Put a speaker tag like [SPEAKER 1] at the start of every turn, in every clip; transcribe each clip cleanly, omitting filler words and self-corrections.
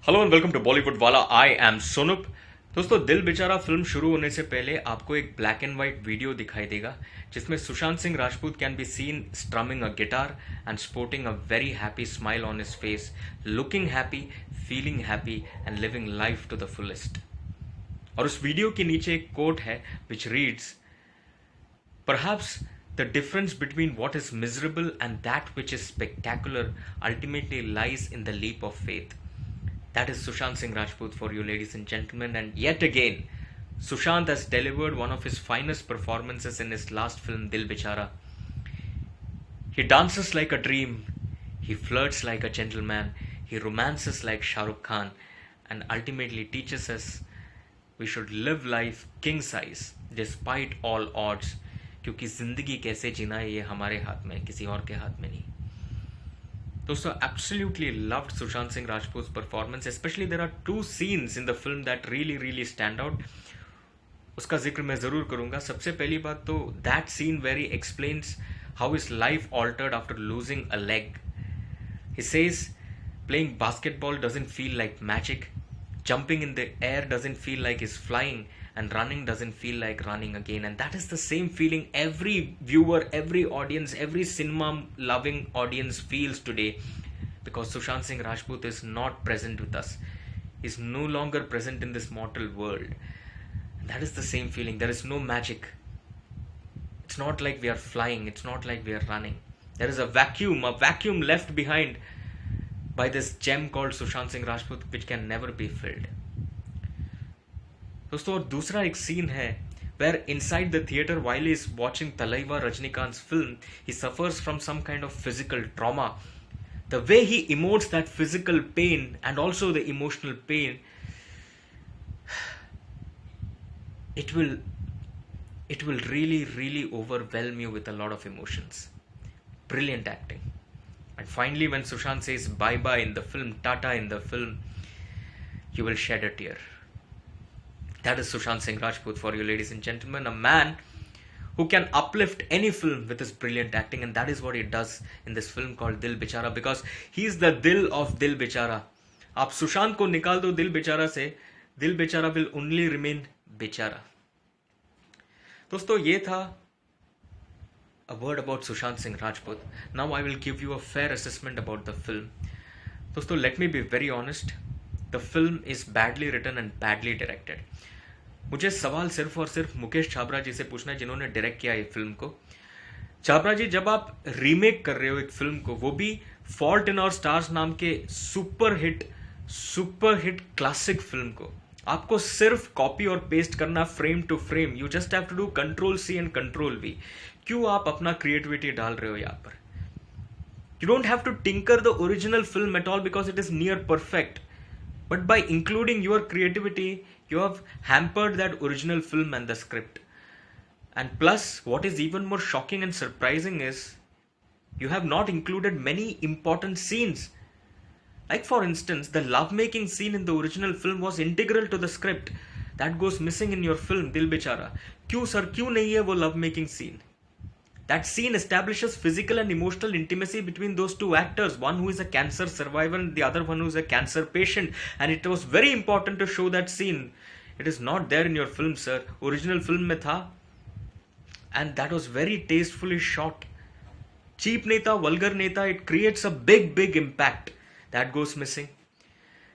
[SPEAKER 1] Hello and welcome to Bollywood Wala. I am Sonup. दोस्तों, दिल बेचारा film शुरू होने से पहले आपको एक ब्लैक एंड व्हाइट वीडियो दिखाई देगा जिसमें Sushant Singh Rajput can be seen strumming a guitar and sporting a very happy smile on his face, looking happy, feeling happy and living life to the fullest. और उस वीडियो के नीचे एक कोट है which reads, perhaps the difference between what is miserable and that which is spectacular ultimately lies in the leap of faith. That is Sushant Singh Rajput for you, ladies and gentlemen. And yet again, Sushant has delivered one of his finest performances in his last film, Dil Bechara. He dances like a dream, he flirts like a gentleman, he romances like Shah Rukh Khan, and ultimately teaches us we should live life king size despite all odds. क्योंकि जिंदगी कैसे जीना है ये हमारे हाथ में, किसी और के हाथ में नहीं। दोस्तों, absolutely loved Sushant Singh Rajput's performance. Especially there are two scenes in the film that really stand out. उसका जिक्र मैं जरूर करूंगा। सबसे पहली बात तो that scene where he explains how his life altered after losing a leg. He says playing basketball doesn't feel like magic, jumping in the air doesn't feel like he's flying, and running doesn't feel like running again. And that is the same feeling every viewer, every audience, every cinema loving audience feels today, because Sushant Singh Rajput is not present with us. He's no longer present in this mortal world. And that is the same feeling. There is no magic. It's not like we are flying, it's not like we are running. There is a vacuum left behind by this gem called Sushant Singh Rajput, which can never be filled. दोस्तों, और दूसरा एक scene है where inside the theater while he is watching Talaiva, Rajnikant's film, he suffers from some kind of physical trauma. The way he emotes that physical pain and also the emotional pain, it will really overwhelm you with a lot of emotions. Brilliant acting. And finally, when Sushant says bye bye in the film, Tata in the film, you will shed a tear. That is Sushant Singh Rajput for you, ladies and gentlemen. A man who can uplift any film with his brilliant acting, and that is what he does in this film called Dil Bechara, because he is the Dil of Dil Bechara. आप सुशांत को निकाल दो दिल बेचारा से, दिल बेचारा will only remain बेचारा। दोस्तों, ये था a word about Sushant Singh Rajput. Now I will give you a fair assessment about the film. दोस्तों, let me be very honest. The film is badly written and badly directed. मुझे सवाल सिर्फ और सिर्फ मुकेश छाबरा जी से पूछना है, जिन्होंने डायरेक्ट किया ये फिल्म को। छाबरा जी, जब आप रीमेक कर रहे हो एक फिल्म को, वो भी फॉल्ट इन आवर स्टार्स नाम के सुपर हिट क्लासिक फिल्म को, आपको सिर्फ कॉपी और पेस्ट करना frame to frame. You just have to do Ctrl+C and Ctrl+V। क्यों आप अपना क्रिएटिविटी डाल रहे हो यहाँ पर? You don't have to tinker the original film at all because it is near perfect, but by including your creativity, you have hampered that original film and the script. And plus, what is even more shocking and surprising is you have not included many important scenes. Like for instance, the lovemaking scene in the original film was integral to the script. That goes missing in your film Dil Bechara. क्यों sir, क्यों नहीं है वो lovemaking scene? That scene establishes physical and emotional intimacy between those two actors, one who is a cancer survivor and the other one who is a cancer patient, and it was very important to show that scene. It is not there in your film, sir. Original film में था, and that was very tastefully shot. Cheap नहीं था, vulgar नहीं था. It creates a big impact. That goes missing.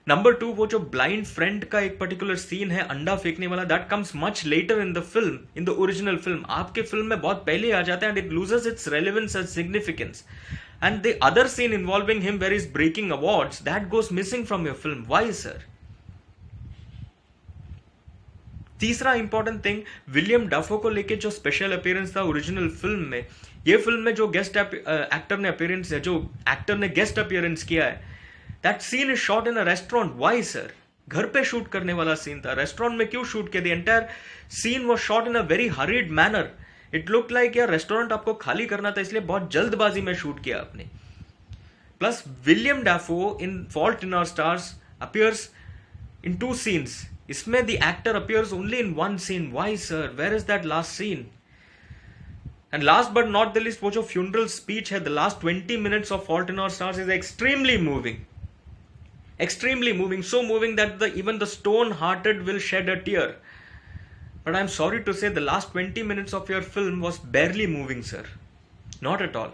[SPEAKER 1] Number 2, वो जो blind friend का एक पर्टिकुलर सीन है अंडा फेंकने वाला, that comes much later in the film, in the original film. आपके फिल्म में बहुत पहले आ जाता है and it loses its relevance and significance. And the other scene involving him where is breaking awards, that goes missing from your film. Why sir? तीसरा important thing, William Dafoe को लेके जो स्पेशल अपीयरेंस था original film में, ये film में जो guest actor ने अपीयरेंस है, जो एक्टर ने गेस्ट अपीयरेंस किया है, that scene is shot in a restaurant. Why sir? घर पे शूट करने वाला सीन था, रेस्टोरेंट में क्यों शूट किया? The entire scene was shot in a very hurried manner. It looked like यार रेस्टोरेंट आपको खाली करना था, इसलिए बहुत जल्दबाजी में शूट किया आपने। Plus William Dafoe in Fault in Our Stars appears in 2 scenes. इसमें the actor appears only in 1 scene. Why sir? Where is that last scene? And last but not the least, वो जो funeral speech है, the last 20 minutes of Fault in Our Stars is extremely moving. Extremely moving, so moving that even the stone-hearted will shed a tear. But I'm sorry to say the last 20 minutes of your film was barely moving, sir. Not at all.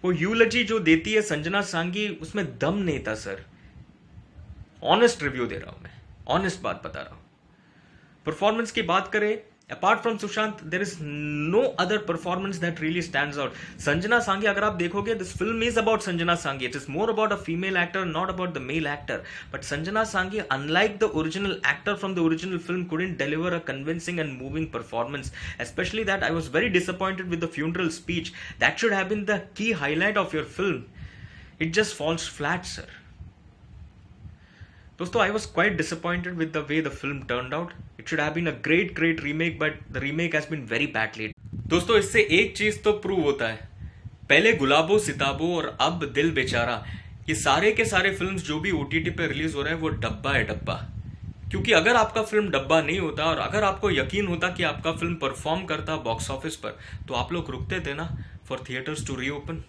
[SPEAKER 1] वो यूलॉजी जो देती है संजना सांगी, उसमें दम नहीं था sir. Honest review दे रहा हूं मैं, ऑनेस्ट बात बता रहा हूं. परफॉर्मेंस की बात करें, apart from Sushant, there is no other performance that really stands out. Sanjana Sanghi, अगर आप देखोगे, this film is about Sanjana Sanghi. It is more about a female actor, not about the male actor. But Sanjana Sanghi, unlike the original actor from the original film, couldn't deliver a convincing and moving performance. Especially that I was very disappointed with the funeral speech. That should have been the key highlight of your film. It just falls flat, sir. दोस्तों, I was quite disappointed with the way the film turned out. It should have been a great remake, but the remake has been very badly. दोस्तों, इससे एक चीज तो prove होता है, पहले गुलाबो सिताबो और अब दिल बेचारा, ये सारे के सारे फिल्म्स जो भी ओटीटी पे रिलीज हो रहे हैं वो डब्बा है, डब्बा. क्योंकि अगर आपका फिल्म डब्बा नहीं होता और अगर आपको यकीन होता कि आपका फिल्म परफॉर्म करता बॉक्स ऑफिस पर, तो आप लोग रुकते थे ना फॉर थिएटर्स टू रीओपन.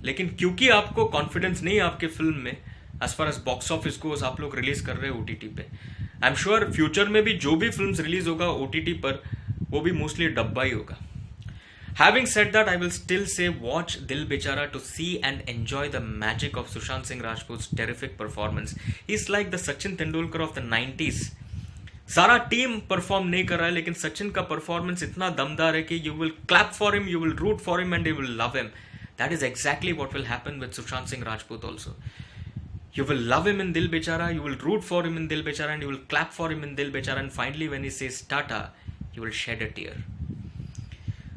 [SPEAKER 1] लेकिन क्योंकि आपको कॉन्फिडेंस नहीं है आपके फिल्म में, as far as box office को आप लोग रिलीज कर रहे हैं ओटीटी पे. आई एम श्योर फ्यूचर में भी जो भी फिल्म्स रिलीज होगा ओटीटी पर, वो भी मोस्टली डब्बा ही होगा. Having said that, I will still say watch Dil Bechara to see and enjoy the magic of Sushant Singh Rajput's terrific performance. He's like the Sachin Tendulkar of the 90s. सारा team perform नहीं कर रहा है, लेकिन सचिन का performance इतना दमदार है कि you will clap for him, you will root for him and you will love him. That is exactly what will happen with Sushant Singh Rajput also. You will love him in Dil Bechara, you will root for him in Dil Bechara, and you will clap for him in Dil Bechara, and finally when he says Tata, you will shed a tear.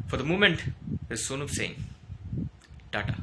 [SPEAKER 1] For the moment, this is Sonup saying Tata.